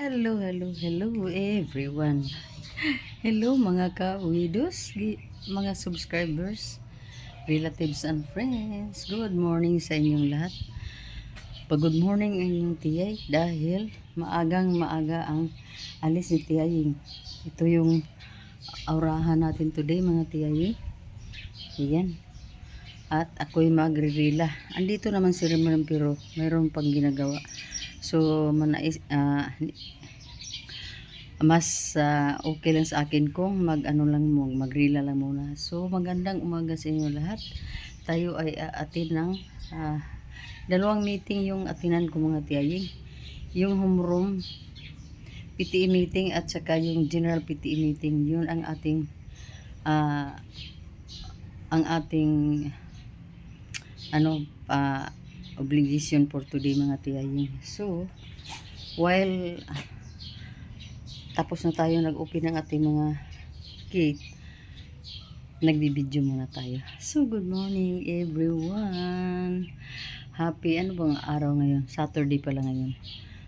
Hello everyone. Hello mga ka-widows, mga subscribers, relatives and friends. Good morning sa inyong lahat. Good morning ang inyong tiyay dahil maaga ang alis ni tiyay. Ito yung aurahan natin today mga tiyay. Ayan. At ako'y magre-rela. Andito naman si Reman pero mayroon pang ginagawa. So, mas okay lang sa akin kung magrila lang muna. So, magandang umaga sa inyo lahat. Tayo ay aatin ng dalawang meeting yung atinan ko mga tiyaying. Yung homeroom PTE meeting at saka yung general PTE meeting. Yun ang ating obligation for today mga tiyaying. So, while tapos na tayo nag-open ng ating mga gate, nagbibideo muna tayo. So, good morning everyone. Happy bang araw ngayon? Saturday pala ngayon.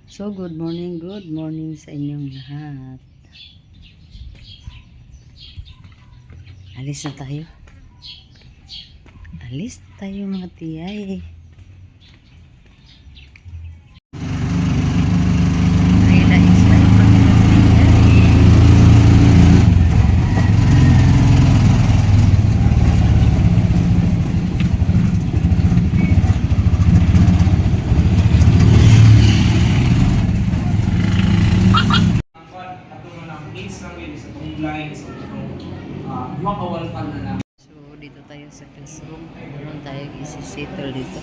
So, good morning sa inyong lahat. Alis tayo mga tiyay. So, dito tayo sa classroom. Doon tayo isi-settle dito.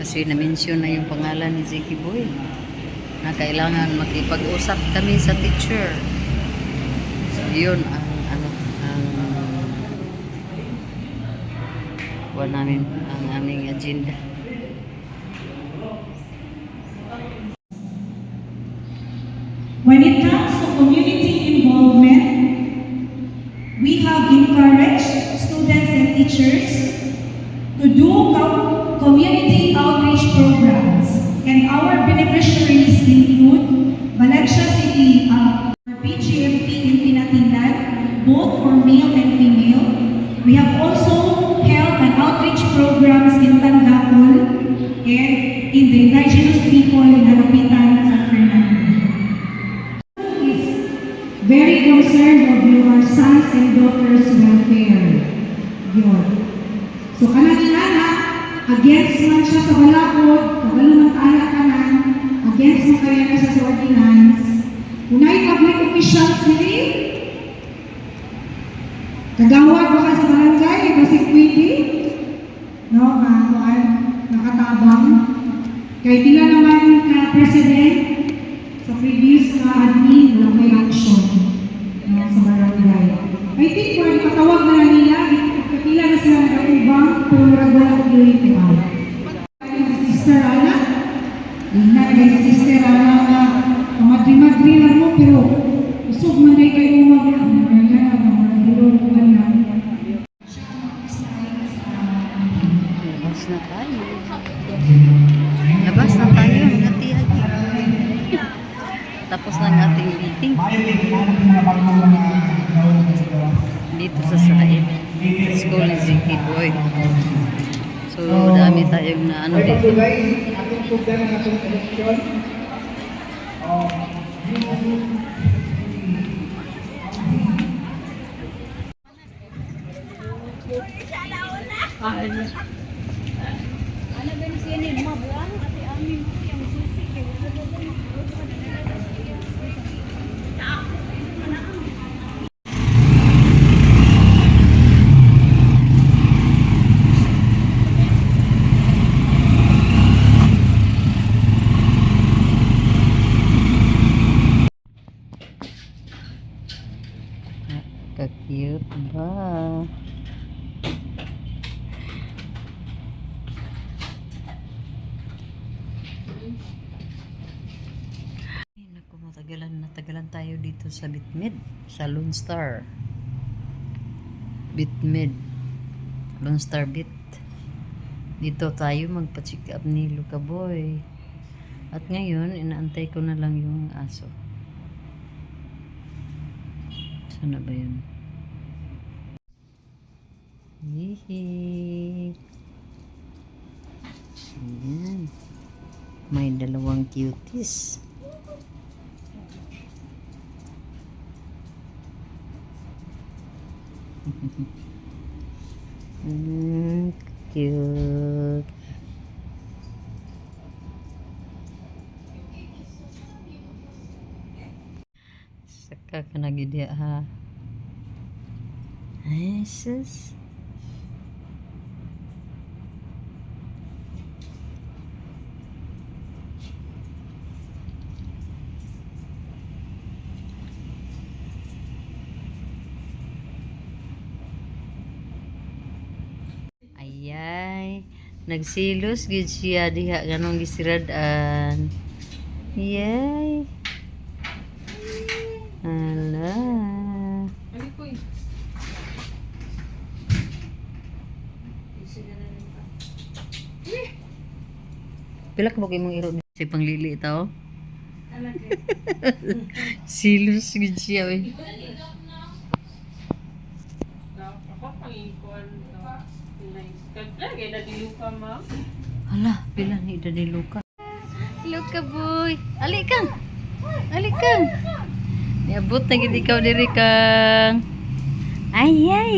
Kasi na-mention na yung pangalan ni Zeki Boy na kailangan makipag-usap kami sa teacher. So, yun ang aming agenda. When it comes to community involvement, we have encouraged students and teachers to do community outreach programs, and our beneficiaries include Valencia City PGMT in Pinatinan, both for male and female. We have also held an outreach programs in Tandakol and in the indigenous people in Harapitan, San Fernando. Very concerned of your sons and daughters' welfare. Yun. So, kanang-inana, against man siya sa balakod, kabalo ng taala-kanan, against mo kaya na siya sa ordinance, unay public officials nili, kagawad ba ka sa barangay, kasi pwede, no, nakatabang, kaya pila naman ka-president, sa previous admin, walang may action sa barangay. I think kung ipatawag na nila, kapila na sila nag-ubang, pero wala ko yung ito. Si Sister Ana, si Sister Ana na pamadri-madri lang mo, pero usog man day kayo Labas na tayo mga tiyagi. Tapos na ang ating meeting dito sa Said School ni Zeki Boy. So dami tayong na dito. Ka-cute ba? Natagalan tayo dito sa Bitmed, sa Lone Star. Bitmed. Lone Star Bit. Dito tayo magpa-check up ni Luka Boy. At ngayon, inaantay ko na lang yung aso. Sana ba yun? Hihi. Ayan. May dalawang cuties. Cute. Saka ka na gid diha, ha. Ay, sus. Ayay, nagsilos gid siya diha ganong gisiradan. Yay. Ala. Pila ka ba kay mong iro si panglili tao? Silos gid siya we. Hala, pila ni Daddy Luka. Luka boy. Ali kang. Ali kang. Niabot na gid ikaw diri kang. Ay ay.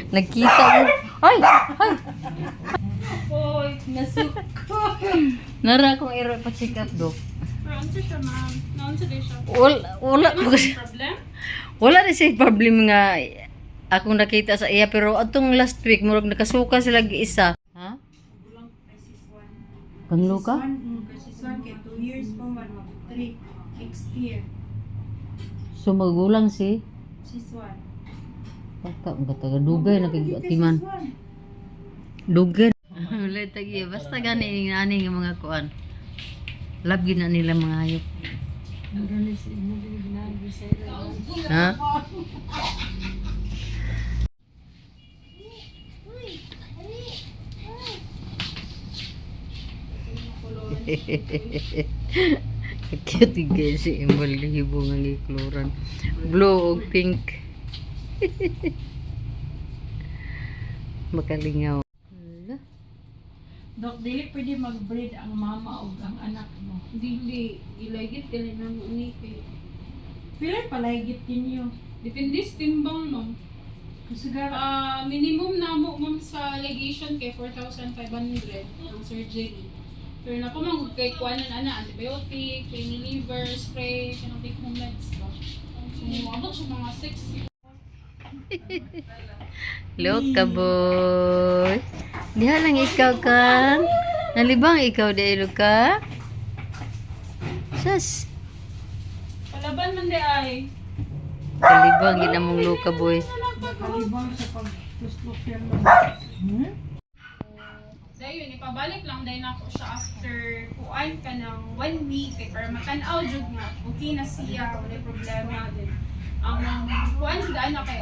Nakita mo. Ay, ay. Boy, nasuko. Nara kong iro pa check up dok. Naunsa siya, ma'am. Naunsa din siya. Wala ko kasi. Problem? Wala na siya problem nga akong nakita sa iya pero atong last week murag nakasuka sila isa. Ha? Kang Luka? Kasi 2 years pa man, 3 next year. So magulang si Sis 1. Pagka ang taga-dugay na kay Atiman. Dugay. Wala tagi basta gani ani nga mga kuan. Love gid na nila mga hayop. Ha? Cute guys si Imbal libo nga gikloran. Blue ug pink. Makalingaw. Dok, dili pwede mag-breed ang mama o ang anak mo. Dili, ilagit ka rin ng unike. Pila palagit ninyo. Depende sa timbang, ma'am. Kasagara. Minimum na mo, ma'am, sa allegation kay 4,500 ang surgery. Pero na kung mag kay kuanan antibiotic, pain reliever, spray, kanang take home meds ba. So, abot siya mga 6. Luka boy. Diha lang ikaw kang. Nalibang ikaw di Luka. Sas. Palaban man di ay. Kalibang ginamong Luka boy. Kalibang sa pag-tuslok yan mo. Dahil yun, ipabalik lang dahil ako siya after kuan ka ng 1 week eh, para matanaw jud nga okay na siya, wala problema din. Ang kuan daan na kay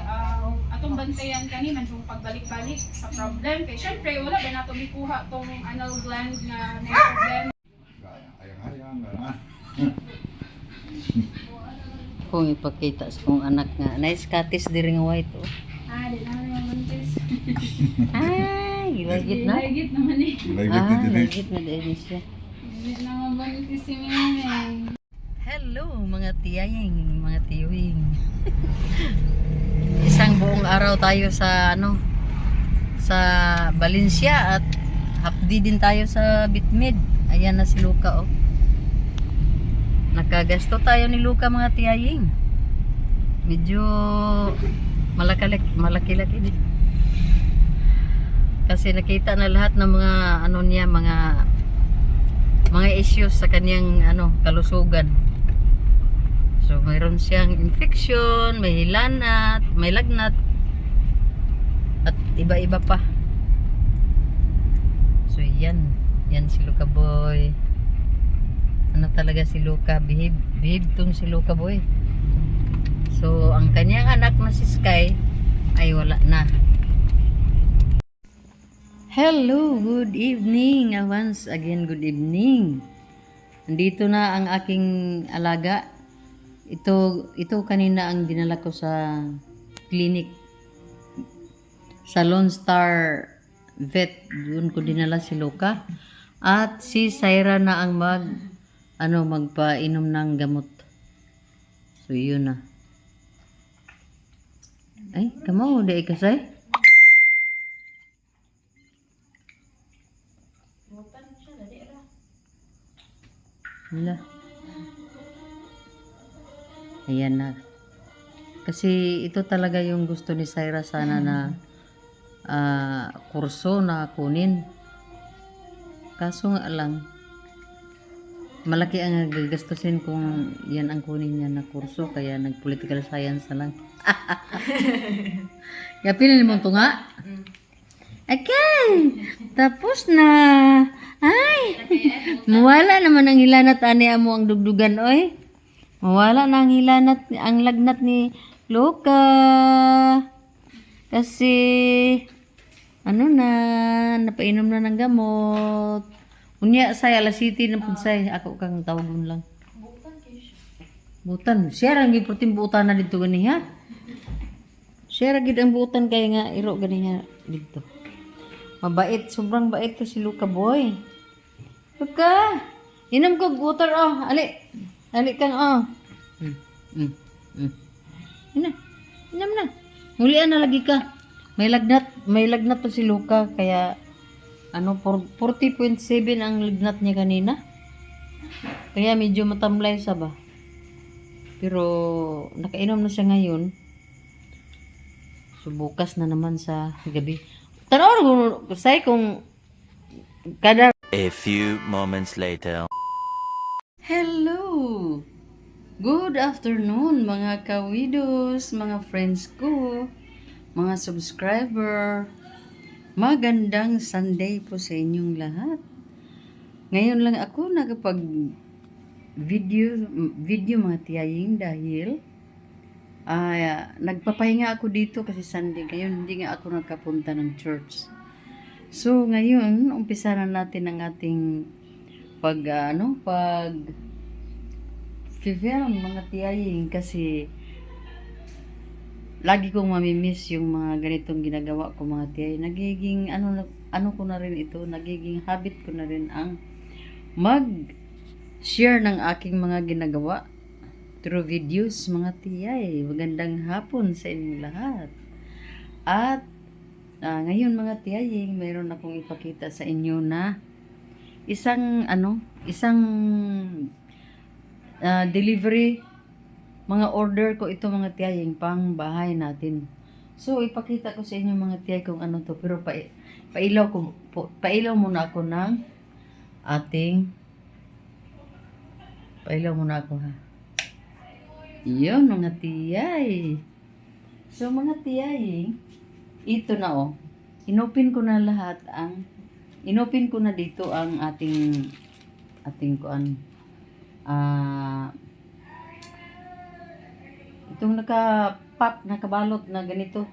atong bantayan kani man yung pagbalik-balik sa problem kay syempre wala ba nato mikuha tong anal gland nga may problema. Kung ipakita sa kong anak nga. Nice katis diri nga white oh. Di na naman buntis. Ay, gilagit na. Gilagit naman eh. Gilagit na diri siya. Gilagit naman buntis si Meme. Hello mga tiyaying, mga tiyuing. Isang buong araw tayo sa sa Valencia at hapdi din tayo sa Bitmed. Ayan na si Luka oh. Nakagasto tayo ni Luka mga tiyaying. Medyo malaki-laki din. Kasi nakita na lahat ng mga niya, mga issues sa kanyang kalusugan. So mayroon siyang infection, may hilanat, may lagnat at iba-iba pa. So yan si Luka boy. Ano talaga si Luka, behave tong si Luka boy. So ang kanyang anak na si Sky ay wala na. Hello, good evening. Once again, good evening. Nandito na ang aking alaga. Ito kanina ang dinala ko sa clinic. Sa Lone Star Vet. Doon ko dinala si Luca. At si Syra na ang magpainom ng gamot. So, yun na. Ay, kamo, di ikasay? Wala. Ayan na. Kasi ito talaga yung gusto ni Syra sana na kurso na kunin. Kaso nga lang, malaki ang gagastusin kung yan ang kunin niya na kurso. Kaya nag-political science na lang. Kaya pinili mo ito nga? Okay. Tapos na. Ay. Mawala naman ang hilanat ani mo ang dugdugan oy. Mawala na ang hilanat ang lagnat ni Luca. Kasi napainom na ng gamot. Unya say alas city na pud say ako kang tawagon lang. Butan. Siya ra gyud puting butan na dito ganiha. Siya ra gyud ang butan kay nga iro ganiha dito. Mabait, sobrang bait to si Luca boy. Luca, inom ko water oh. Ali kang oh. Inom na. Mulian na lagi ka. May lagnat to si Luca kaya 40.7 ang lagnat niya kanina. Kaya medyo matamlay sa ba. Pero nakainom na siya ngayon. So bukas na naman sa gabi. Tanaw ko say kung kada. A few moments later. Hello! Good afternoon mga kawidos, mga friends ko, mga subscriber. Magandang Sunday po sa inyong lahat. Ngayon lang ako nakapag video mga tiyaying dahil nagpapahinga ako dito kasi Sunday. Ngayon hindi nga ako nagkapunta ng church. So ngayon, umpisa na natin ang ating film mga tiyaying kasi lagi kong mamimiss yung mga ganitong ginagawa ko mga tiyaying. Nagiging ko na rin ito, nagiging habit ko na rin ang mag-share ng aking mga ginagawa through videos mga tiyay. Magandang hapon sa inyong lahat. At ngayon mga tiyaying, mayroon akong ipakita sa inyo na isang delivery mga order ko ito mga tiyaying pang bahay natin. So ipakita ko sa inyo mga tiyay kung ano to, pero pailaw muna ako ng pailaw muna ako ha. Yun mga tiyay. So mga tiyaying, ito na oh. Inopin ko na dito ang ating itong nakabalot na ganito.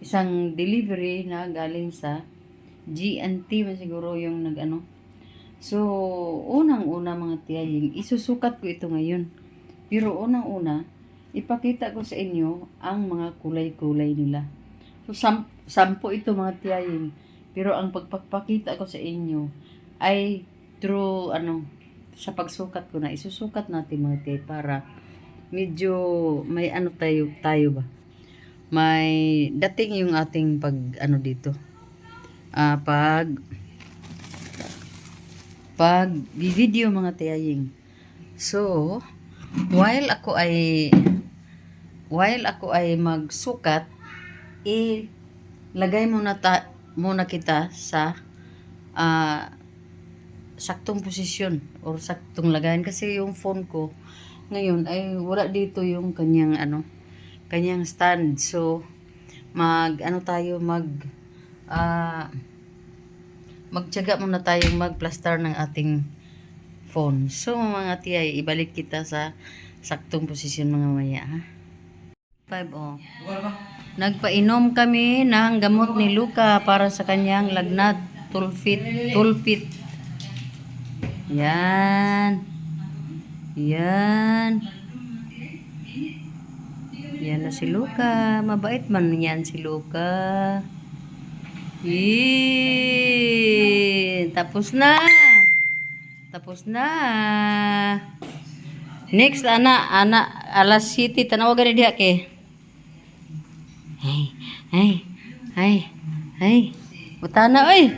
Isang delivery na galing sa GNT siguro yung So, unang-una mga tiyaying, isusukat ko ito ngayon. Pero unang-una, ipakita ko sa inyo ang mga kulay-kulay nila. So, 10 ito mga tiyaying. Pero ang pagpapakita ko sa inyo ay through sa pagsukat ko na. Isusukat natin mga tiyay para medyo may tayo ba. May dating yung ating dito. Pag video mga tiyaying. So, while ako ay magsukat, lagay muna kita sa saktong posisyon or saktong lagayan kasi yung phone ko ngayon ay wala dito yung kanyang stand. So magtiyaga muna tayong magplaster ng ating phone. So mga tiyay, ibalik kita sa saktong posisyon mga maya ha. 5 oh. Nagpainom kami ng gamot ni Luca para sa kanyang lagnat. Tulpit. Yan. Yan. Yan na si Luca. Mabait man yan si Luca. Tapos na. Tapos na. Next, ana, alas 7. Tanawagan ni diha ke. Ay. Utana, oy.